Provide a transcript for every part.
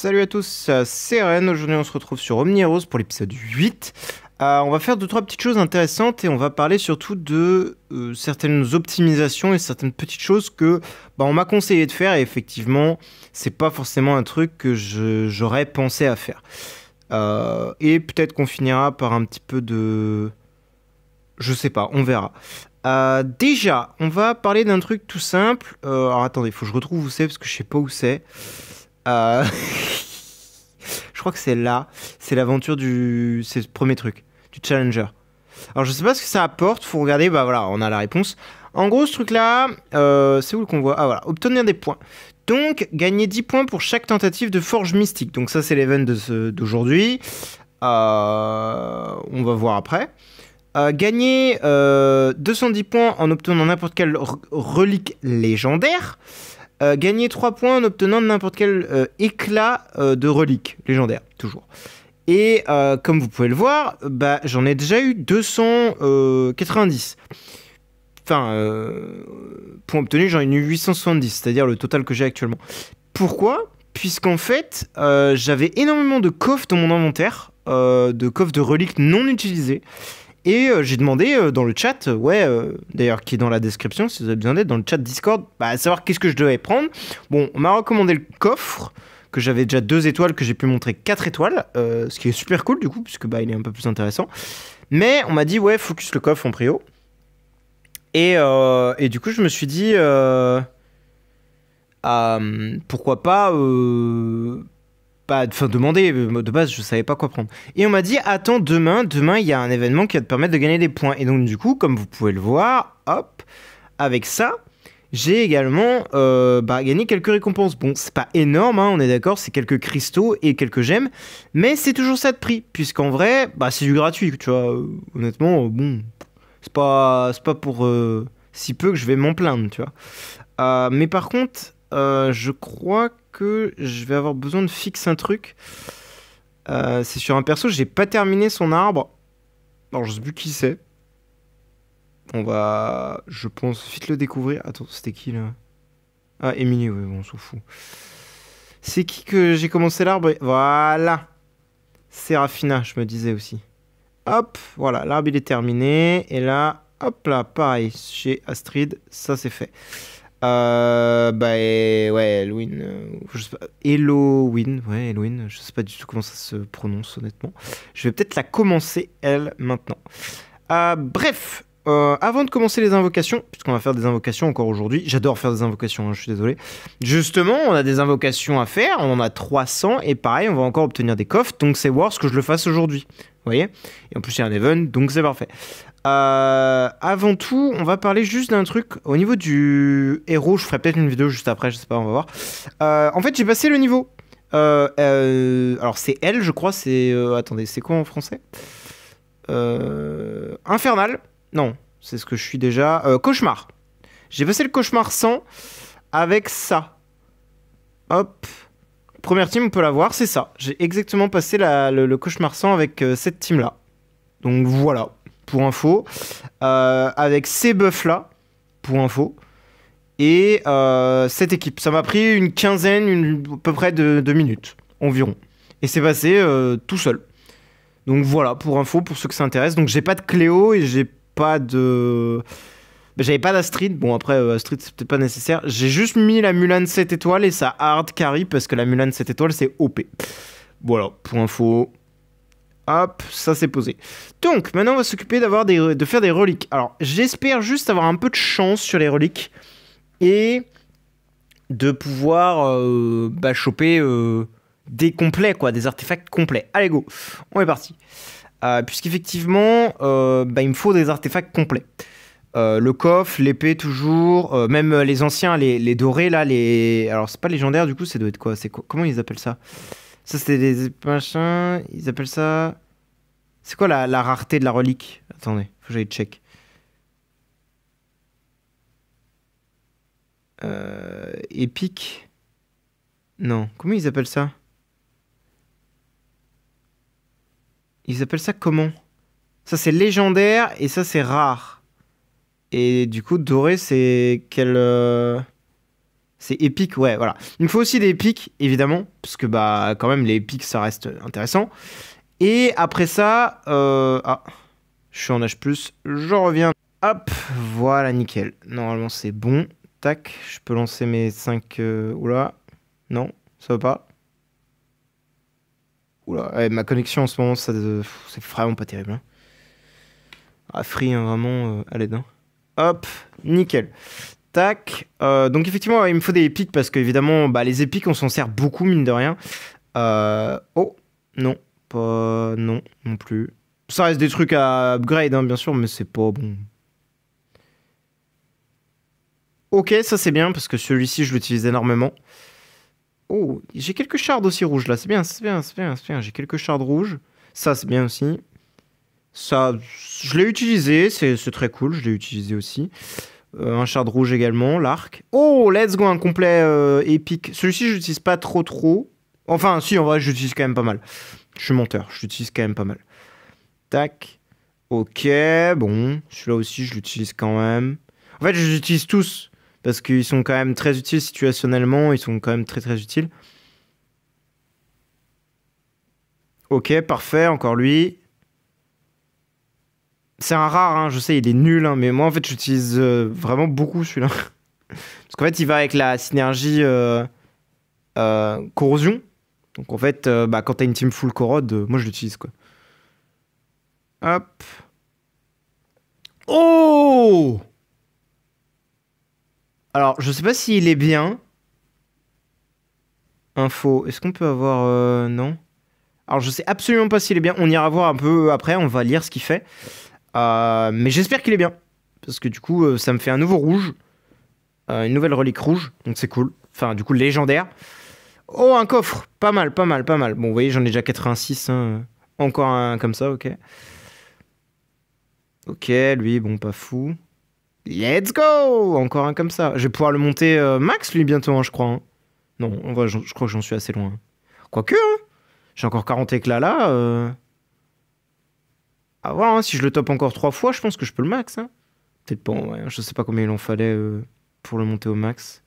Salut à tous, c'est Ren. Aujourd'hui on se retrouve sur Omni-Heroes pour l'épisode 8. On va faire 2-3 petites choses intéressantes et on va parler surtout de certaines optimisations et certaines petites choses que on m'a conseillé de faire et effectivement c'est pas forcément un truc que j'aurais pensé à faire. Et peut-être qu'on finira par un petit peu de... Je sais pas, on verra. Déjà, on va parler d'un truc tout simple. Alors attendez, il faut que je retrouve où c'est parce que je sais pas où c'est. Euh, Je crois que c'est là. C'est l'aventure du... C'est le premier truc. Du Challenger. Alors je sais pas ce que ça apporte. Faut regarder. Bah voilà, on a la réponse. En gros, ce truc-là, c'est où le convoi? Ah voilà, obtenir des points. Donc, gagner 10 points pour chaque tentative de forge mystique. Donc ça, c'est l'event d'aujourd'hui. On va voir après. Gagner 210 points en obtenant n'importe quelle relique légendaire. Gagner 3 points en obtenant n'importe quel éclat de relique légendaire, toujours. Et comme vous pouvez le voir, j'en ai déjà eu 290. Enfin, points obtenus, j'en ai eu 870, c'est-à-dire le total que j'ai actuellement. Pourquoi? Puisqu'en fait, j'avais énormément de coffres dans mon inventaire, de coffres de reliques non utilisés. Et j'ai demandé dans le chat, d'ailleurs qui est dans la description si vous avez besoin d'aide, dans le chat Discord, à savoir qu'est-ce que je devais prendre. Bon, on m'a recommandé le coffre, que j'avais déjà 2 étoiles, que j'ai pu montrer 4 étoiles, ce qui est super cool du coup, puisque il est un peu plus intéressant. Mais on m'a dit, ouais, focus le coffre en prio. Et du coup, je me suis dit, pourquoi pas... demander, de base je savais pas quoi prendre. Et on m'a dit attends demain il y a un événement qui va te permettre de gagner des points. Et donc du coup comme vous pouvez le voir, hop, avec ça, j'ai également gagné quelques récompenses. Bon c'est pas énorme, hein, on est d'accord, c'est quelques cristaux et quelques gemmes, mais c'est toujours ça de prix, puisqu'en vrai, c'est du gratuit, tu vois, honnêtement, bon, c'est pas pour si peu que je vais m'en plaindre, tu vois. Mais par contre, je crois que je vais avoir besoin de fixer un truc. C'est sur un perso, j'ai pas terminé son arbre. Alors je sais plus qui c'est. On va, je pense, vite le découvrir. Attends, c'était qui là? Ah, Emily, oui, bon, on s'en fout. C'est qui que j'ai commencé l'arbre? Voilà. Seraphina, je me disais aussi. Hop, voilà, l'arbre il est terminé. Et là, hop là, pareil, chez Astrid, ça c'est fait. Ouais, Elwin, je sais pas, Elowen, ouais, Elwin, je sais pas du tout comment ça se prononce honnêtement. Je vais peut-être la commencer elle maintenant. Bref, avant de commencer les invocations, puisqu'on va faire des invocations encore aujourd'hui, j'adore faire des invocations, hein, je suis désolé. Justement, on a des invocations à faire, on en a 300 et pareil, on va encore obtenir des coffres, donc c'est worth que je le fasse aujourd'hui. Vous voyez? Et en plus, il y a un event, donc c'est parfait. Avant tout, on va parler juste d'un truc au niveau du héros. Je ferai peut-être une vidéo juste après, je sais pas, on va voir. En fait, j'ai passé le niveau. Alors, c'est elle, je crois. C'est. Attendez, c'est quoi en français? Infernal. Non, c'est ce que je suis déjà. Cauchemar. J'ai passé le cauchemar 100 avec ça. Hop. Première team, on peut la voir, c'est ça. J'ai exactement passé le cauchemar 100 avec cette team-là. Donc voilà, pour info. Avec ces buffs-là, pour info. Et cette équipe. Ça m'a pris une quinzaine, à peu près de minutes, environ. Et c'est passé tout seul. Donc voilà, pour info, pour ceux que ça intéresse. Donc j'ai pas de Cléo et j'ai pas de... J'avais pas d'Astrid, bon après Astrid c'est peut-être pas nécessaire. J'ai juste mis la Mulan 7 étoiles et ça hard carry parce que la Mulan 7 étoiles c'est OP. Voilà, pour info. Hop, ça c'est posé. Donc maintenant on va s'occuper de faire des reliques. Alors j'espère juste avoir un peu de chance sur les reliques et de pouvoir choper des complets, quoi, des artefacts complets. Allez go, on est parti. Puisqu'effectivement il me faut des artefacts complets. Le coffre, l'épée toujours, même les anciens, les dorés là, alors c'est pas légendaire du coup, ça doit être quoi? C'est quoi? Comment ils appellent ça? Ça c'est des machins, ils appellent ça... C'est quoi la rareté de la relique? Attendez, faut que j'aille check. Épique? Non, comment ils appellent ça? Ils appellent ça comment? Ça c'est légendaire et ça c'est rare. Et du coup, doré, c'est quel... C'est épique, ouais, voilà. Il me faut aussi des épiques, évidemment, parce que bah quand même les épiques ça reste intéressant. Et après ça, ah, je suis en H+, je reviens. Hop, voilà, nickel. Normalement c'est bon. Tac, je peux lancer mes 5... Oula, non, ça va pas. Oula, ouais, ma connexion en ce moment, c'est vraiment pas terrible, hein. Ah, free, hein, vraiment, à l'aide, hein. Hop, nickel. Tac. Donc effectivement, ouais, il me faut des épiques parce qu'évidemment, bah, les épiques, on s'en sert beaucoup, mine de rien. Oh, non, pas... Non, non plus. Ça reste des trucs à upgrade, hein, bien sûr, mais c'est pas bon. Ok, ça c'est bien parce que celui-ci, je l'utilise énormément. Oh, j'ai quelques shards aussi rouges là, c'est bien, c'est bien, c'est bien, c'est bien. J'ai quelques shards rouges. Ça, c'est bien aussi. Ça, je l'ai utilisé, c'est très cool, je l'ai utilisé aussi. Un shard rouge également, l'arc. Oh, let's go, un complet épique. Celui-ci, je l'utilise pas trop trop. Enfin, si, en vrai, je l'utilise quand même pas mal. Je suis menteur, je l'utilise quand même pas mal. Tac. Ok, bon. Celui-là aussi, je l'utilise quand même. En fait, je les utilise tous. Parce qu'ils sont quand même très utiles situationnellement. Ils sont quand même très très utiles. Ok, parfait, encore lui. C'est un rare, hein, je sais, il est nul, hein, mais moi en fait j'utilise vraiment beaucoup celui-là. Parce qu'en fait il va avec la synergie corrosion. Donc en fait, bah, quand t'as une team full corrode, moi je l'utilise quoi. Hop. Oh! Alors je sais pas s'il est bien. Info, est-ce qu'on peut avoir... non. Alors je sais absolument pas s'il est bien. On ira voir un peu après, on va lire ce qu'il fait. Mais j'espère qu'il est bien. Parce que du coup, ça me fait un nouveau rouge. Une nouvelle relique rouge. Donc c'est cool. Enfin, du coup, légendaire. Oh, un coffre. Pas mal, pas mal, pas mal. Bon, vous voyez, j'en ai déjà 86. Hein. Encore un comme ça, ok. Ok, lui, bon, pas fou. Let's go! Encore un comme ça. Je vais pouvoir le monter max, lui, bientôt, hein, je crois. Hein. Non, en vrai, je crois que j'en suis assez loin. Quoique, hein. J'ai encore 40 éclats là. À voir, hein, si je le top encore 3 fois, je pense que je peux le max. Hein. Peut-être pas, ouais, je sais pas combien il en fallait pour le monter au max.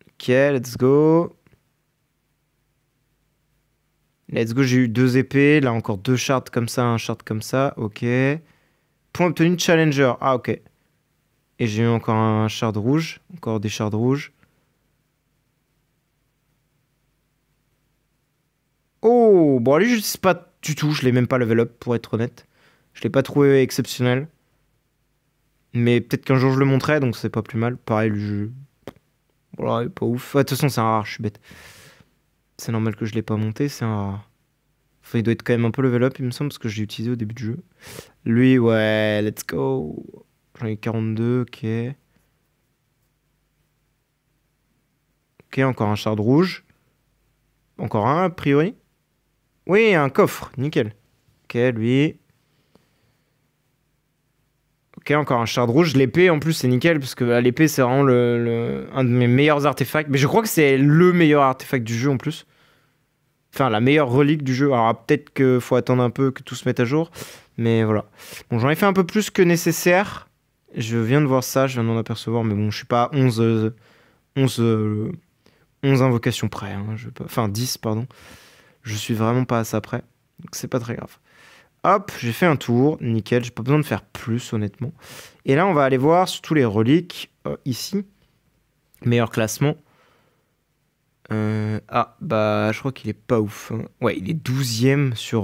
Ok, let's go. Let's go, j'ai eu 2 épées. Là, encore 2 shards comme ça, un shard comme ça. Ok. Point obtenu Challenger. Ah, ok. Et j'ai eu encore un shard rouge. Encore des shards rouges. Oh, bon, lui, je sais pas du tout. Je l'ai même pas level up, pour être honnête. Je l'ai pas trouvé exceptionnel. Mais peut-être qu'un jour je le montrerai, donc c'est pas plus mal. Pareil, le jeu. Voilà, il est pas ouf. Ouais, de toute façon, c'est un rare, je suis bête. C'est normal que je l'ai pas monté, c'est un rare. Enfin, il doit être quand même un peu level up, il me semble, parce que je l'ai utilisé au début du jeu. Lui, ouais, let's go. J'en ai 42, ok. Ok, encore un shard rouge. Encore un, a priori. Oui, un coffre, nickel. Ok, lui. Ok, encore un shard rouge. L'épée, en plus, c'est nickel, parce que bah, l'épée, c'est vraiment un de mes meilleurs artefacts. Mais je crois que c'est le meilleur artefact du jeu, en plus. Enfin, la meilleure relique du jeu. Alors, peut-être qu'il faut attendre un peu que tout se mette à jour. Mais voilà. Bon, j'en ai fait un peu plus que nécessaire. Je viens de voir ça, je viens d'en apercevoir. Mais bon, je suis pas à 11, 11 invocations près. Hein, enfin, 10, pardon. Je suis vraiment pas à ça près. Donc, c'est pas très grave. Hop, j'ai fait un tour. Nickel, j'ai pas besoin de faire plus, honnêtement. Et là, on va aller voir sur tous les reliques. Ici. Meilleur classement. Ah, bah, je crois qu'il est pas ouf. Hein. Ouais, il est 12e sur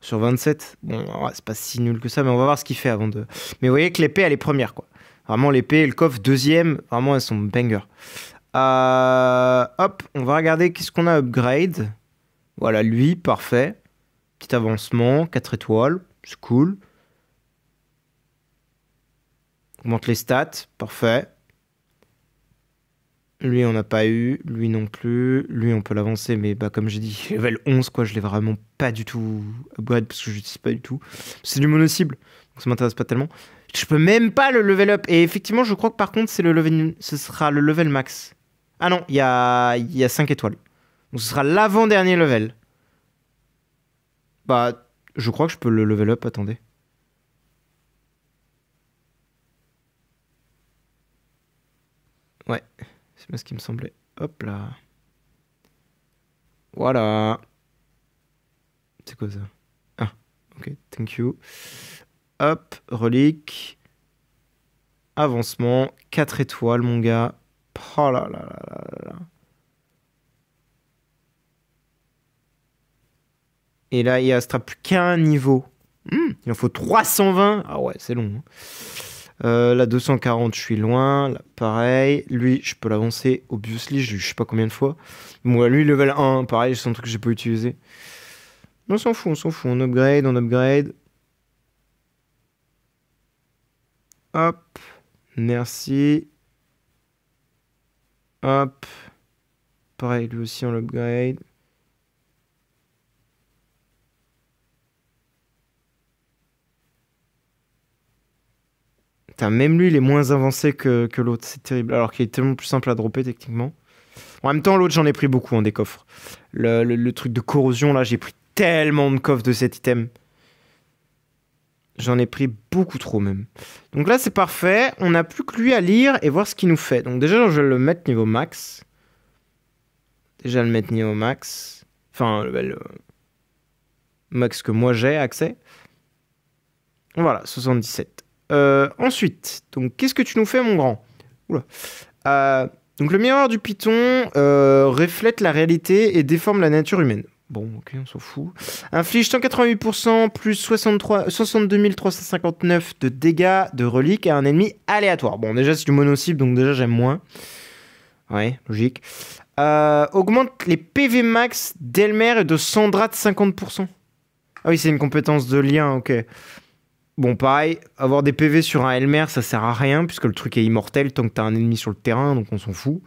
27. Bon, ouais, c'est pas si nul que ça, mais on va voir ce qu'il fait avant de. Mais vous voyez que l'épée, elle est première, quoi. Vraiment, l'épée et le coffre, deuxième. Vraiment, elles sont banger. Hop, on va regarder qu'est-ce qu'on a upgrade. Voilà, lui, parfait. Petit avancement, 4 étoiles. C'est cool. Augmente les stats, parfait. Lui, on n'a pas eu. Lui non plus. Lui, on peut l'avancer, mais bah, comme j'ai dit, level 11, quoi, je l'ai vraiment pas du tout upgrade parce que je l'utilise pas du tout. C'est du mono-cible, donc ça m'intéresse pas tellement. Je peux même pas le level up. Et effectivement, je crois que par contre, ce sera le level max. Ah non, il y a 5 étoiles. Donc ce sera l'avant-dernier level. Bah, je crois que je peux le level up, attendez. Ouais, c'est bien ce qui me semblait. Hop là. Voilà. C'est quoi ça? Ah, ok, thank you. Hop, relique. Avancement. 4 étoiles, mon gars. Oh là là là là là là. Et là, il ne restera plus qu'un niveau. Il en faut 320. Ah ouais, c'est long. Hein. Là, 240, je suis loin. Là, pareil. Lui, je peux l'avancer. Obviously, je sais pas combien de fois. Bon, là, lui, level 1, pareil, c'est un truc que j'ai pas utilisé. On s'en fout, on s'en fout. On upgrade, on upgrade. Hop. Merci. Hop. Pareil, lui aussi, on l'upgrade. Putain, même lui, il est moins avancé que l'autre. C'est terrible. Alors qu'il est tellement plus simple à dropper, techniquement. En même temps, l'autre, j'en ai pris beaucoup, hein, des coffres. Le truc de corrosion, là, j'ai pris tellement de coffres de cet item. J'en ai pris beaucoup trop, même. Donc là, c'est parfait. On n'a plus que lui à lire et voir ce qu'il nous fait. Donc déjà, je vais le mettre niveau max. Déjà, le mettre niveau max. Enfin, le max que moi j'ai accès. Voilà, 77. Ensuite, donc qu'est-ce que tu nous fais, mon grand? Oula. Donc le miroir du Python reflète la réalité et déforme la nature humaine. Bon, ok, on s'en fout. Inflige 188% plus 62 359 de dégâts de reliques à un ennemi aléatoire. Bon, déjà, c'est du mono-cible, donc déjà, j'aime moins. Ouais, logique. Augmente les PV max d'Elmer et de Sandra de 50%. Ah oui, c'est une compétence de lien, ok. Bon, pareil, avoir des PV sur un Elmer, ça sert à rien, puisque le truc est immortel tant que t'as un ennemi sur le terrain, donc on s'en fout.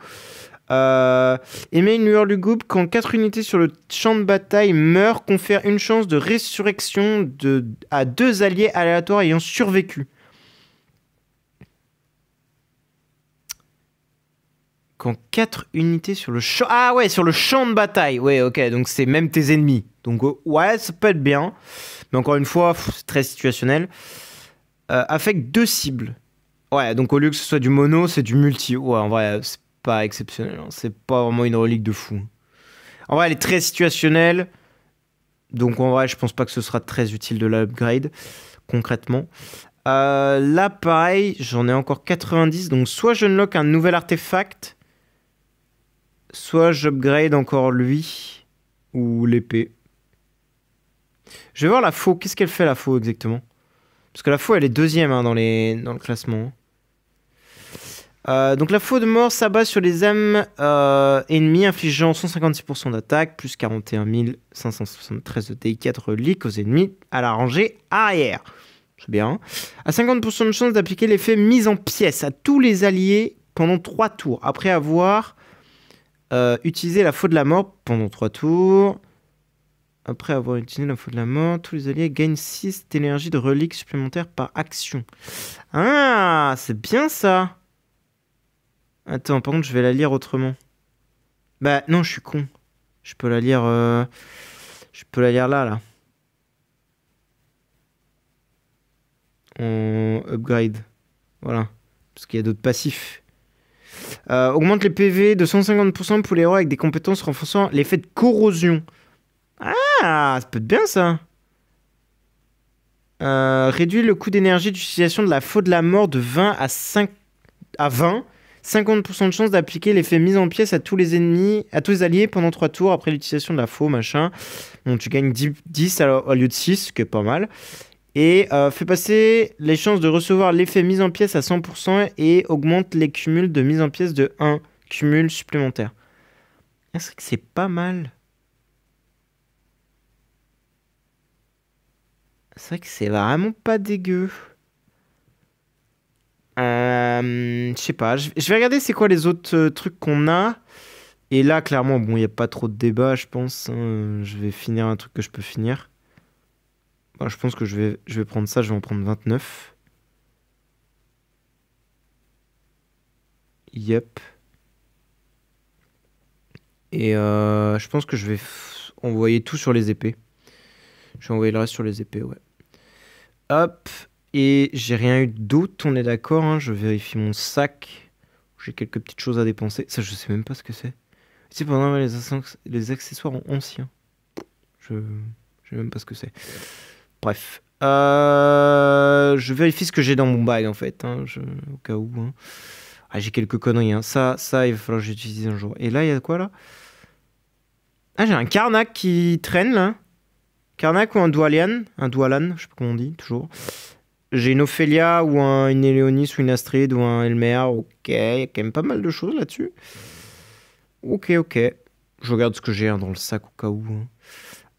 Émet une lueur lugubre quand 4 unités sur le champ de bataille meurent, confère une chance de résurrection à 2 alliés aléatoires ayant survécu. Quand 4 unités sur le champ... Ah ouais, sur le champ de bataille. Ouais, ok, donc c'est même tes ennemis. Donc ouais, ça peut être bien. Mais encore une fois, c'est très situationnel. Affecte 2 cibles. Ouais, donc au lieu que ce soit du mono, c'est du multi. Ouais, en vrai, c'est pas exceptionnel. Hein. C'est pas vraiment une relique de fou. En vrai, elle est très situationnelle. Donc en vrai, je pense pas que ce sera très utile de l'upgrade, concrètement. Là, pareil, j'en ai encore 90. Donc soit je unlock un nouvel artefact, soit j'upgrade encore lui ou l'épée. Je vais voir la faux. Qu'est-ce qu'elle fait, la faux, exactement? Parce que la faux, elle est deuxième hein, dans le classement. Donc la faux de mort s'abat sur les âmes ennemies, infligeant 156% d'attaque, plus 41 573 de D4 reliques aux ennemis à la rangée arrière. C'est bien. À 50% de chance d'appliquer l'effet mise en pièces à tous les alliés pendant 3 tours. Après avoir utilisé la faux de la mort pendant 3 tours... Après avoir utilisé l'info de la mort, tous les alliés gagnent 6 d'énergie de reliques supplémentaires par action. Ah, c'est bien ça. Attends, par contre, je vais la lire autrement. Bah non, je suis con. Je peux la lire... Je peux la lire là. En upgrade. Voilà. Parce qu'il y a d'autres passifs. Augmente les PV de 150% pour les héros avec des compétences renforçant l'effet de corrosion. Ah, ça peut être bien ça. Réduit le coût d'énergie d'utilisation de la faux de la mort de 20 à 20. 50% de chance d'appliquer l'effet mise en pièces à tous les ennemis, à tous les alliés pendant 3 tours après l'utilisation de la faux, machin. Bon, tu gagnes 10 au lieu de 6, ce qui est pas mal. Et fait passer les chances de recevoir l'effet mise en pièces à 100% et augmente les cumuls de mise en pièces de 1 cumul supplémentaire. C'est vrai que c'est pas mal. C'est vrai que c'est vraiment pas dégueu. Je sais pas. Je vais regarder c'est quoi les autres trucs qu'on a. Et là, clairement, bon, il n'y a pas trop de débat, je pense. Hein. Je vais finir un truc que je peux finir. Bon, je pense que je vais prendre ça. Je vais en prendre 29. Yep. Et je pense que je vais envoyer tout sur les épées. Je vais envoyer le reste sur les épées, ouais. Hop. Et j'ai rien eu d'autre, on est d'accord. Hein, je vérifie mon sac. J'ai quelques petites choses à dépenser. Ça, je sais même pas ce que c'est. C'est pendant les accessoires anciens. Je sais même pas ce que c'est. Bref. Je vérifie ce que j'ai dans mon bag en fait. Hein, au cas où. Hein. Ah, j'ai quelques conneries. Hein. Ça, il va falloir que j'utilise un jour. Et là, il y a quoi là? Ah, j'ai un Karnak qui traîne là. Karnak ou un Doualian. Un Doualan, je sais pas comment on dit, toujours. J'ai une Ophélia ou une Éléonis ou une Astrid ou un Elmer. Ok, il y a quand même pas mal de choses là-dessus. Ok. Je regarde ce que j'ai hein, dans le sac au cas où.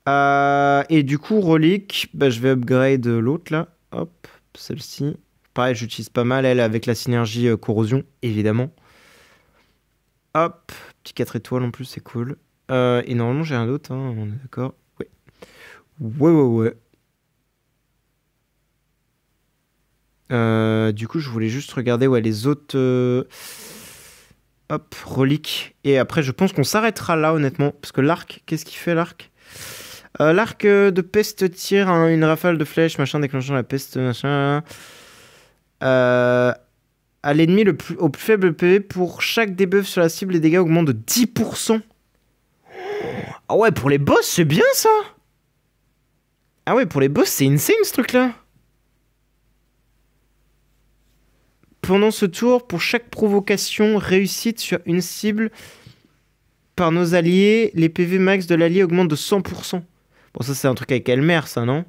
Hein. Et du coup, relique, bah, je vais upgrade l'autre là. Hop, celle-ci. Pareil, j'utilise pas mal elle avec la synergie corrosion, évidemment. Hop, petit 4 étoiles en plus, c'est cool. Et normalement, j'ai un autre, hein, on est d'accord? Ouais. Du coup, je voulais juste regarder les autres. Hop, reliques. Et après, je pense qu'on s'arrêtera là, honnêtement. Parce que l'arc, qu'est-ce qu'il fait l'arc? L'arc de peste tire une rafale de flèches, machin, déclenchant la peste, machin. À l'ennemi au plus faible PV, pour chaque debuff sur la cible, les dégâts augmentent de 10%. Ah ouais, pour les boss, c'est bien ça! Ah ouais, pour les boss, c'est insane ce truc-là! Pendant ce tour, pour chaque provocation réussite sur une cible par nos alliés, les PV max de l'allié augmentent de 100%. Bon, ça, c'est un truc avec Elmer, ça, non?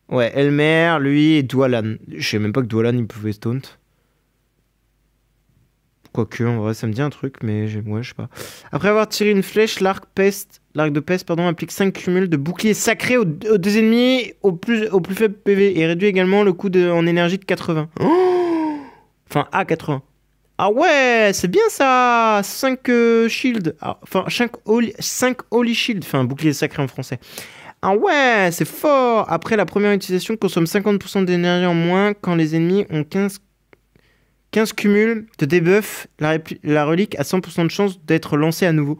Ouais, Elmer, lui et Doualan. Je sais même pas que Doualan, il pouvait taunt. Quoique, en vrai, ça me dit un truc, mais ouais, je sais pas. Après avoir tiré une flèche, l'arc de peste, pardon, implique 5 cumuls de boucliers sacrés aux deux ennemis au plus faible PV et réduit également le coût en énergie de 80. Enfin, à 80. Ah ouais, c'est bien ça! 5 shields. Enfin, 5 holy shields. Enfin, un bouclier sacré en français. Ah ouais, c'est fort! Après la première utilisation, consomme 50% d'énergie en moins quand les ennemis ont 15 cumuls de debuff. La relique a 100% de chance d'être lancée à nouveau.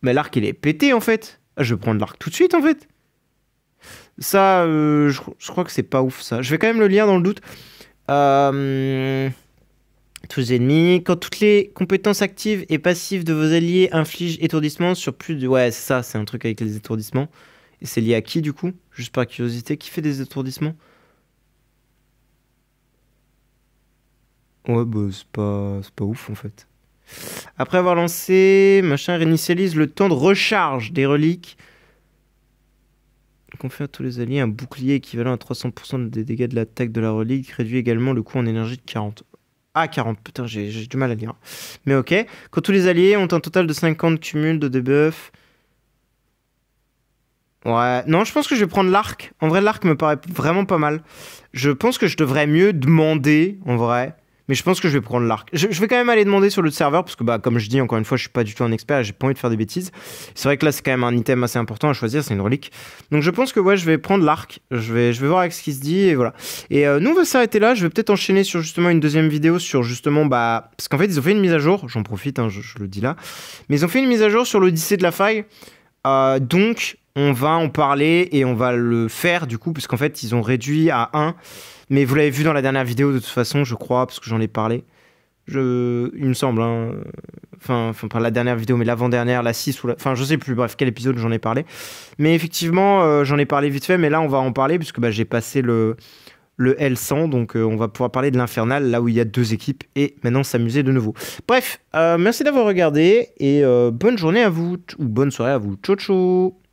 Mais l'arc, il est pété en fait. Je vais prendre l'arc tout de suite en fait. Ça, je crois que c'est pas ouf ça. Je vais quand même le lire dans le doute. Tous les ennemis. Quand toutes les compétences actives et passives de vos alliés infligent étourdissement sur plus de... Ouais, c'est ça, c'est un truc avec les étourdissements. Et c'est lié à qui du coup? Juste par curiosité, qui fait des étourdissements? Ouais, bah c'est pas ouf en fait. Après avoir lancé, machin, réinitialise le temps de recharge des reliques. Confère à tous les alliés un bouclier équivalent à 300% des dégâts de l'attaque de la relique. Réduit également le coût en énergie de 40. Ah, 40, putain, j'ai du mal à lire. Mais ok. Quand tous les alliés ont un total de 50 cumuls de debuff. Ouais, non, je pense que je vais prendre l'arc. En vrai, l'arc me paraît vraiment pas mal. Je pense que je devrais mieux demander, en vrai. Mais je pense que je vais prendre l'arc. Je vais quand même aller demander sur le serveur, parce que bah, comme je dis, encore une fois, je suis pas du tout un expert et j'ai pas envie de faire des bêtises. C'est vrai que là, c'est quand même un item assez important à choisir, c'est une relique. Donc je pense que ouais, je vais prendre l'arc. Je vais voir avec ce qui se dit et voilà. Et nous, on va s'arrêter là. Je vais peut-être enchaîner sur justement une deuxième vidéo sur justement, bah, parce qu'en fait, ils ont fait une mise à jour. J'en profite, hein, je le dis là. Mais ils ont fait une mise à jour sur l'Odyssée de la faille. Donc, on va en parler et on va le faire du coup, parce qu'en fait, ils ont réduit à 1. Mais vous l'avez vu dans la dernière vidéo de toute façon, je crois, parce que j'en ai parlé. Il me semble, hein. Enfin, pas la dernière vidéo, mais l'avant-dernière, la 6 ou la... Enfin, je sais plus, bref, quel épisode j'en ai parlé. Mais effectivement, j'en ai parlé vite fait, mais là, on va en parler, puisque bah, j'ai passé le L100, donc on va pouvoir parler de l'Infernal, là où il y a 2 équipes, et maintenant s'amuser de nouveau. Bref, merci d'avoir regardé, et bonne journée à vous, ou bonne soirée à vous. Ciao, ciao!